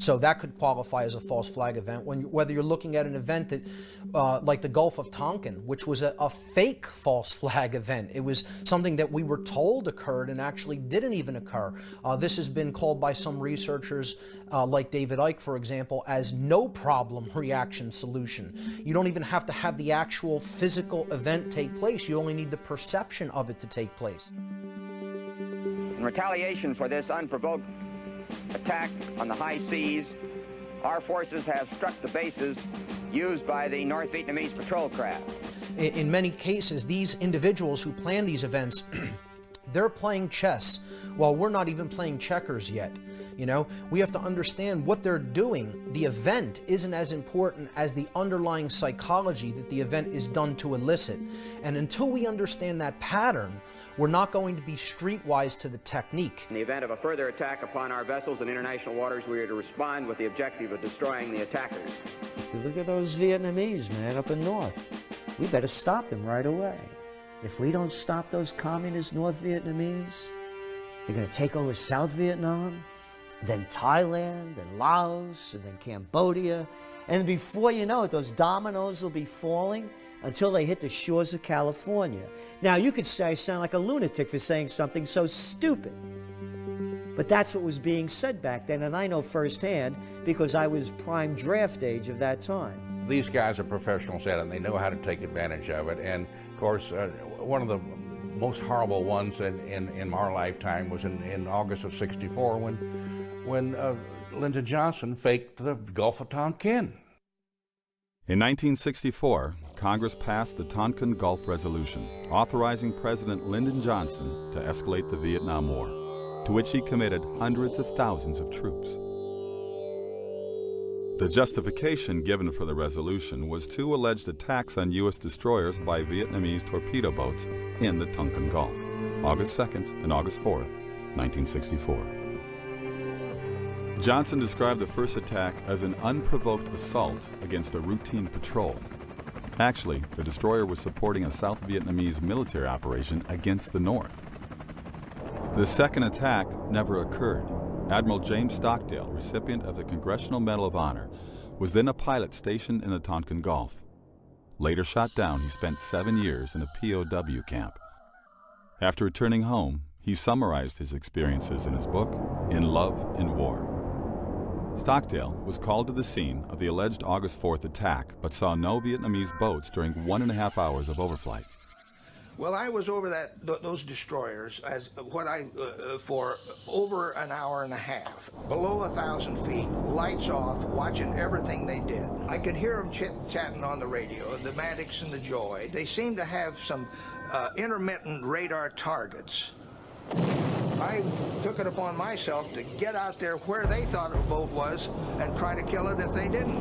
So that could qualify as a false flag event. Whether you're looking at an event that, like the Gulf of Tonkin, which was a fake false flag event. It was something that we were told occurred and actually didn't even occur. This has been called by some researchers, like David Icke, for example, as no problem reaction solution. You don't even have to have the actual physical event take place. You only need the perception of it to take place. In retaliation for this unprovoked attack on the high seas, our forces have struck the bases used by the North Vietnamese patrol craft. In many cases, these individuals who plan these events, they're playing chess while we're not even playing checkers yet. You know, we have to understand what they're doing. The event isn't as important as the underlying psychology that the event is done to elicit. And until we understand that pattern, we're not going to be streetwise to the technique. In the event of a further attack upon our vessels in international waters, we are to respond with the objective of destroying the attackers. Look at those Vietnamese, man, up in north. We better stop them right away. If we don't stop those communist North Vietnamese, they're going to take over South Vietnam, then Thailand, then Laos, and then Cambodia. And before you know it, those dominoes will be falling until they hit the shores of California. Now, you could say I sound like a lunatic for saying something so stupid. But that's what was being said back then, and I know firsthand because I was prime draft age of that time. These guys are professionals at it, and they know how to take advantage of it. And, of course, one of the most horrible ones in our lifetime was in August of '64 when Lyndon Johnson faked the Gulf of Tonkin. In 1964, Congress passed the Tonkin Gulf Resolution, authorizing President Lyndon Johnson to escalate the Vietnam War, to which he committed hundreds of thousands of troops. The justification given for the resolution was two alleged attacks on U.S. destroyers by Vietnamese torpedo boats in the Tonkin Gulf, August 2nd and August 4th, 1964. Johnson described the first attack as an unprovoked assault against a routine patrol. Actually, the destroyer was supporting a South Vietnamese military operation against the North. The second attack never occurred. Admiral James Stockdale, recipient of the Congressional Medal of Honor, was then a pilot stationed in the Tonkin Gulf. Later shot down, he spent 7 years in a POW camp. After returning home, he summarized his experiences in his book, In Love and War. Stockdale was called to the scene of the alleged August 4th attack, but saw no Vietnamese boats during 1.5 hours of overflight. Well, I was over those destroyers for over an hour and a half, below 1,000 feet, lights off, watching everything they did. I could hear them chit-chatting on the radio, the Maddox and the Joy. They seemed to have some intermittent radar targets. I took it upon myself to get out there where they thought a boat was and try to kill it if they didn't.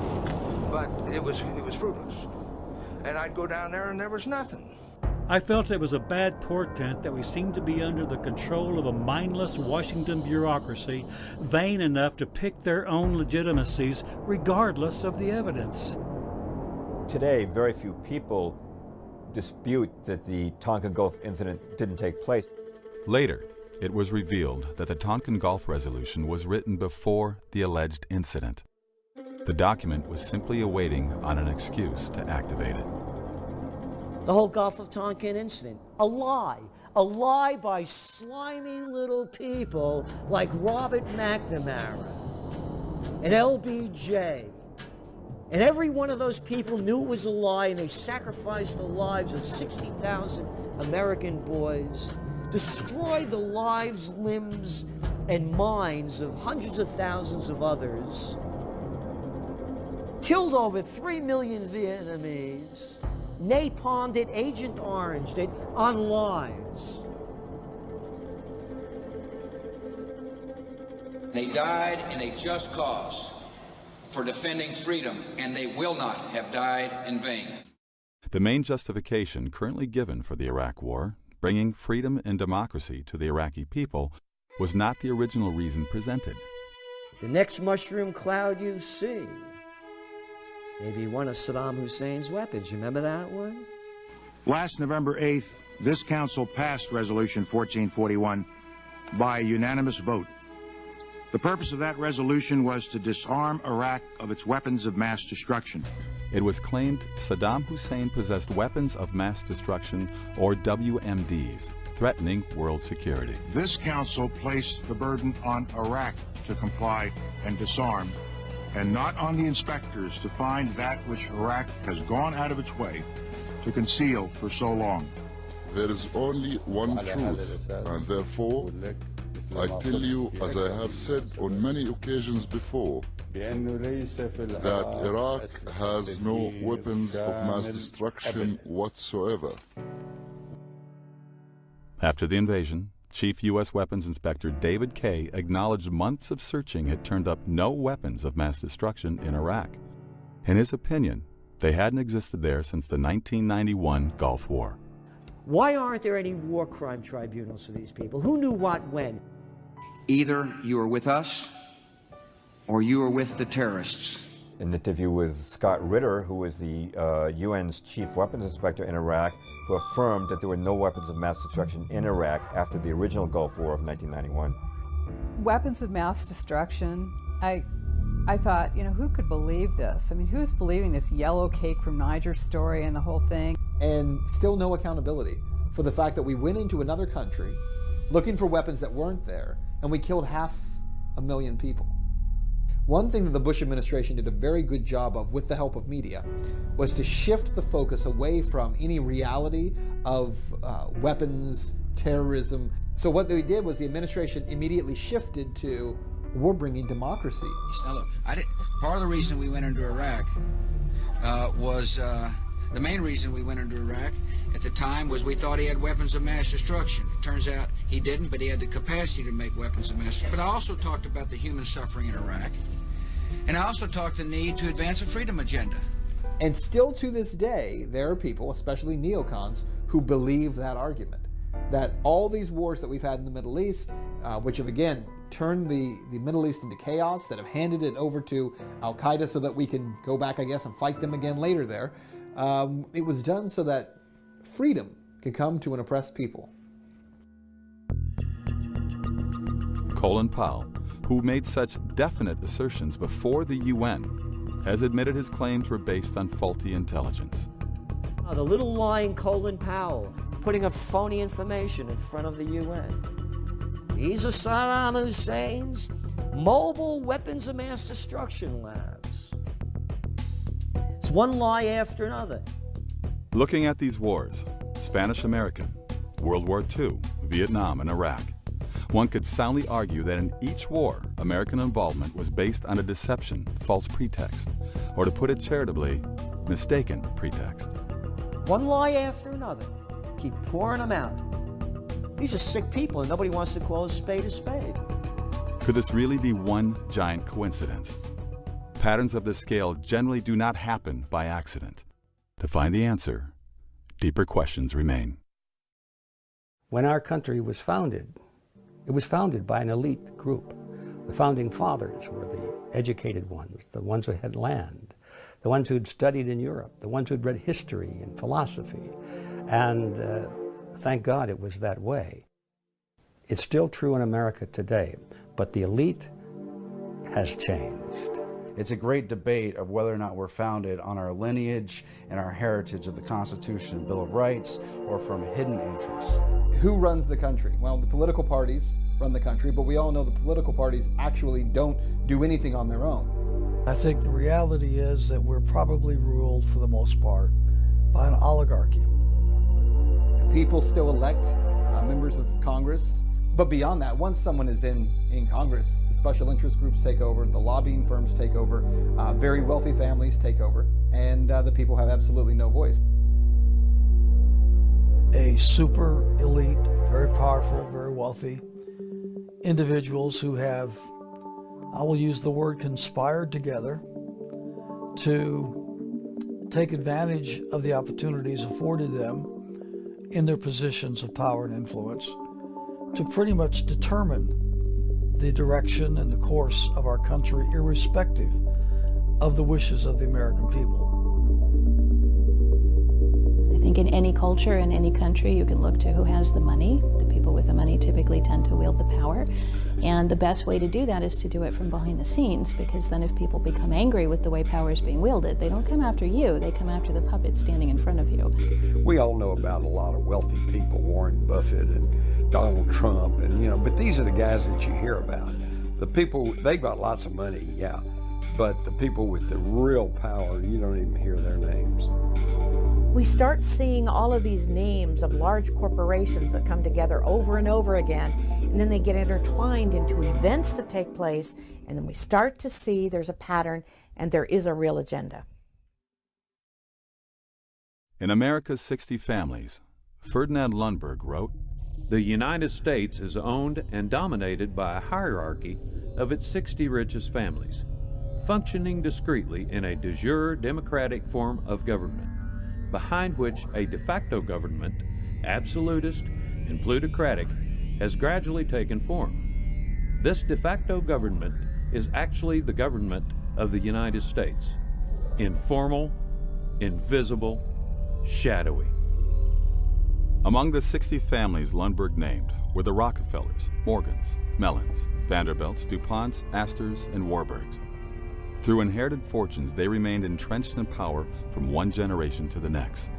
But it was fruitless. And I'd go down there and there was nothing. I felt it was a bad portent that we seemed to be under the control of a mindless Washington bureaucracy, vain enough to pick their own legitimacies regardless of the evidence. Today, very few people dispute that the Tonkin Gulf incident didn't take place. Later, it was revealed that the Tonkin Gulf Resolution was written before the alleged incident. The document was simply awaiting on an excuse to activate it. The whole Gulf of Tonkin incident, a lie by slimy little people like Robert McNamara and LBJ. And every one of those people knew it was a lie, and they sacrificed the lives of 60,000 American boys, destroyed the lives, limbs, and minds of hundreds of thousands of others, killed over 3 million Vietnamese, napalmed it, Agent Orange it on lives. They died in a just cause for defending freedom, and they will not have died in vain. The main justification currently given for the Iraq War, bringing freedom and democracy to the Iraqi people, was not the original reason presented. The next mushroom cloud you see, maybe one of Saddam Hussein's weapons. You remember that one? Last November 8th, this council passed Resolution 1441 by unanimous vote. The purpose of that resolution was to disarm Iraq of its weapons of mass destruction. It was claimed Saddam Hussein possessed weapons of mass destruction, or WMDs, threatening world security. This council placed the burden on Iraq to comply and disarm, and not on the inspectors to find that which Iraq has gone out of its way to conceal for so long. There is only one truth, and therefore I tell you, as I have said on many occasions before, that Iraq has no weapons of mass destruction whatsoever. After the invasion, Chief U.S. Weapons Inspector David Kay acknowledged months of searching had turned up no weapons of mass destruction in Iraq. In his opinion, they hadn't existed there since the 1991 Gulf War. Why aren't there any war crime tribunals for these people? Who knew what when? Either you are with us or you are with the terrorists. An interview with Scott Ritter, who was the UN's chief weapons inspector in Iraq, who affirmed that there were no weapons of mass destruction in Iraq after the original Gulf War of 1991. Weapons of mass destruction, I thought, you know, who could believe this? I mean, who's believing this yellow cake from Niger story and the whole thing? And still no accountability for the fact that we went into another country looking for weapons that weren't there, and we killed 500,000 people. One thing that the Bush administration did a very good job of, with the help of media, was to shift the focus away from any reality of weapons, terrorism. So what they did was the administration immediately shifted to, we're bringing democracy. Now look, part of the reason we went into Iraq was the main reason we went into Iraq at the time was we thought he had weapons of mass destruction. It turns out he didn't, but he had the capacity to make weapons of mass destruction. But I also talked about the human suffering in Iraq, and I also talked the need to advance a freedom agenda. And still to this day, there are people, especially neocons, who believe that argument. That all these wars that we've had in the Middle East, which have again turned the Middle East into chaos, that have handed it over to Al-Qaeda so that we can go back, I guess, and fight them again later there, it was done so that freedom could come to an oppressed people. Colin Powell, who made such definite assertions before the UN, has admitted his claims were based on faulty intelligence. Oh, the little lying Colin Powell, putting up phony information in front of the UN. These are Saddam Hussein's mobile weapons of mass destruction labs. It's one lie after another. Looking at these wars, Spanish-American, World War II, Vietnam, and Iraq, one could soundly argue that in each war, American involvement was based on a deception, false pretext, or to put it charitably, mistaken pretext. One lie after another. Keep pouring them out. These are sick people and nobody wants to call a spade a spade. Could this really be one giant coincidence? Patterns of this scale generally do not happen by accident. To find the answer, deeper questions remain. When our country was founded, it was founded by an elite group. The founding fathers were the educated ones, the ones who had land, the ones who had studied in Europe, the ones who had read history and philosophy. And thank God it was that way. It's still true in America today, but the elite has changed. It's a great debate of whether or not we're founded on our lineage and our heritage of the Constitution and Bill of Rights, or from hidden interests. Who runs the country? Well, the political parties run the country, but we all know the political parties actually don't do anything on their own. I think the reality is that we're probably ruled, for the most part, by an oligarchy. People still elect members of Congress, but beyond that, once someone is in Congress, the special interest groups take over, the lobbying firms take over, very wealthy families take over, and the people have absolutely no voice. A super elite, very powerful, very wealthy individuals who have, I will use the word, conspired together to take advantage of the opportunities afforded them in their positions of power and influence to pretty much determine the direction and the course of our country, irrespective of the wishes of the American people. I think in any culture, in any country, you can look to who has the money. The people with the money typically tend to wield the power. And the best way to do that is to do it from behind the scenes, because then if people become angry with the way power is being wielded, they don't come after you, they come after the puppet standing in front of you. We all know about a lot of wealthy people, Warren Buffett and Donald Trump, and but these are the guys that you hear about. The people, they got lots of money, yeah, but the people with the real power, you don't even hear their names. We start seeing all of these names of large corporations that come together over and over again, and then they get intertwined into events that take place, and then we start to see there's a pattern and there is a real agenda. In America's 60 Families, Ferdinand Lundberg wrote, "The United States is owned and dominated by a hierarchy of its 60 richest families, functioning discreetly in a de jure democratic form of government, behind which a de facto government, absolutist and plutocratic, has gradually taken form. This de facto government is actually the government of the United States, informal, invisible, shadowy." Among the 60 families Lundberg named were the Rockefellers, Morgans, Mellons, Vanderbilts, DuPonts, Astors, and Warburgs. Through inherited fortunes, they remained entrenched in power from one generation to the next.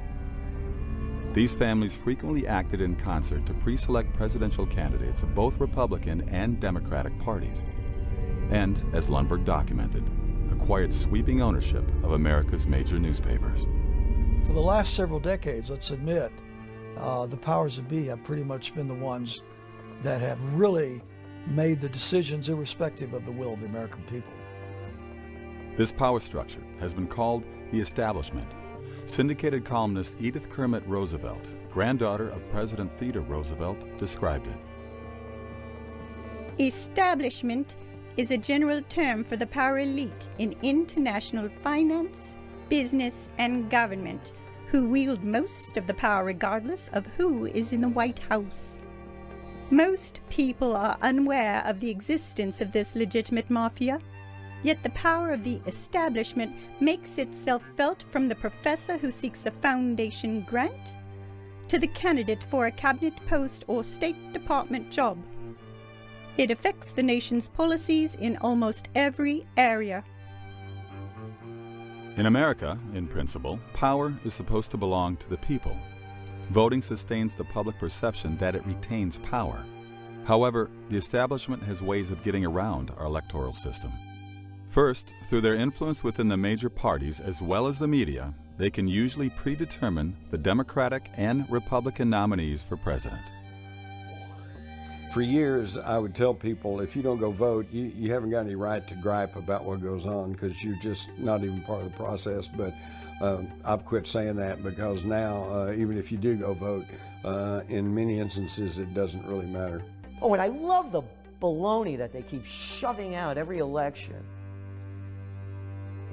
These families frequently acted in concert to pre-select presidential candidates of both Republican and Democratic parties, and, as Lundberg documented, acquired sweeping ownership of America's major newspapers. For the last several decades, let's admit, the powers that be have pretty much been the ones that have really made the decisions irrespective of the will of the American people. This power structure has been called the establishment. Syndicated columnist Edith Kermit Roosevelt, granddaughter of President Theodore Roosevelt, described it. Establishment is a general term for the power elite in international finance, business, and government, who wield most of the power regardless of who is in the White House. Most people are unaware of the existence of this legitimate mafia. Yet the power of the establishment makes itself felt from the professor who seeks a foundation grant to the candidate for a cabinet post or State Department job. It affects the nation's policies in almost every area. In America, in principle, power is supposed to belong to the people. Voting sustains the public perception that it retains power. However, the establishment has ways of getting around our electoral system. First, through their influence within the major parties as well as the media, they can usually predetermine the Democratic and Republican nominees for president. For years, I would tell people, if you don't go vote, you haven't got any right to gripe about what goes on because you're just not even part of the process. But I've quit saying that because now, even if you do go vote, in many instances, it doesn't really matter. Oh, and I love the baloney that they keep shoving out every election.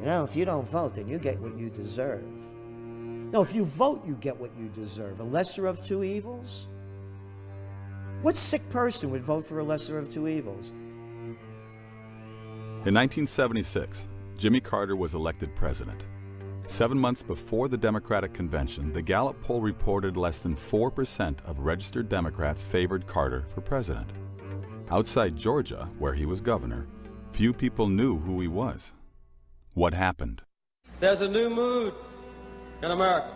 If you don't vote, then you get what you deserve. No, if you vote, you get what you deserve. A lesser of two evils? What sick person would vote for a lesser of two evils? In 1976, Jimmy Carter was elected president. 7 months before the Democratic convention, the Gallup poll reported less than 4% of registered Democrats favored Carter for president. Outside Georgia, where he was governor, few people knew who he was. What happened? There's a new mood in America.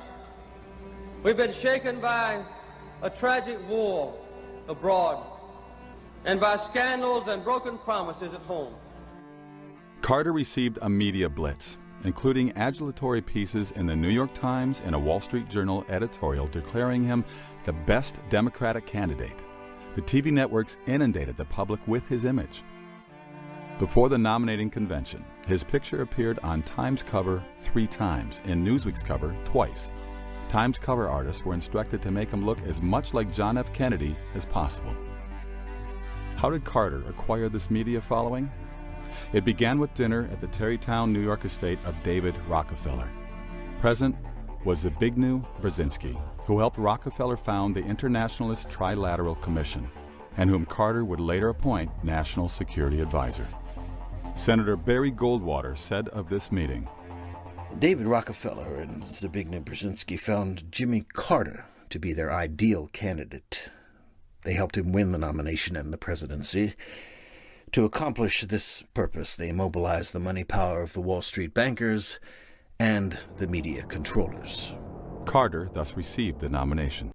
We've been shaken by a tragic war abroad and by scandals and broken promises at home. Carter received a media blitz, including adulatory pieces in the New York Times and a Wall Street Journal editorial declaring him the best Democratic candidate. The TV networks inundated the public with his image. Before the nominating convention, his picture appeared on Time's cover 3 times and Newsweek's cover twice. Time's cover artists were instructed to make him look as much like John F. Kennedy as possible. How did Carter acquire this media following? It began with dinner at the Tarrytown, New York estate of David Rockefeller. Present was Zbigniew Brzezinski, who helped Rockefeller found the Internationalist Trilateral Commission, and whom Carter would later appoint National Security Advisor. Senator Barry Goldwater said of this meeting, David Rockefeller and Zbigniew Brzezinski found Jimmy Carter to be their ideal candidate. They helped him win the nomination and the presidency, To accomplish this purpose, they mobilized the money power of the Wall Street bankers and the media controllers. Carter thus received the nomination.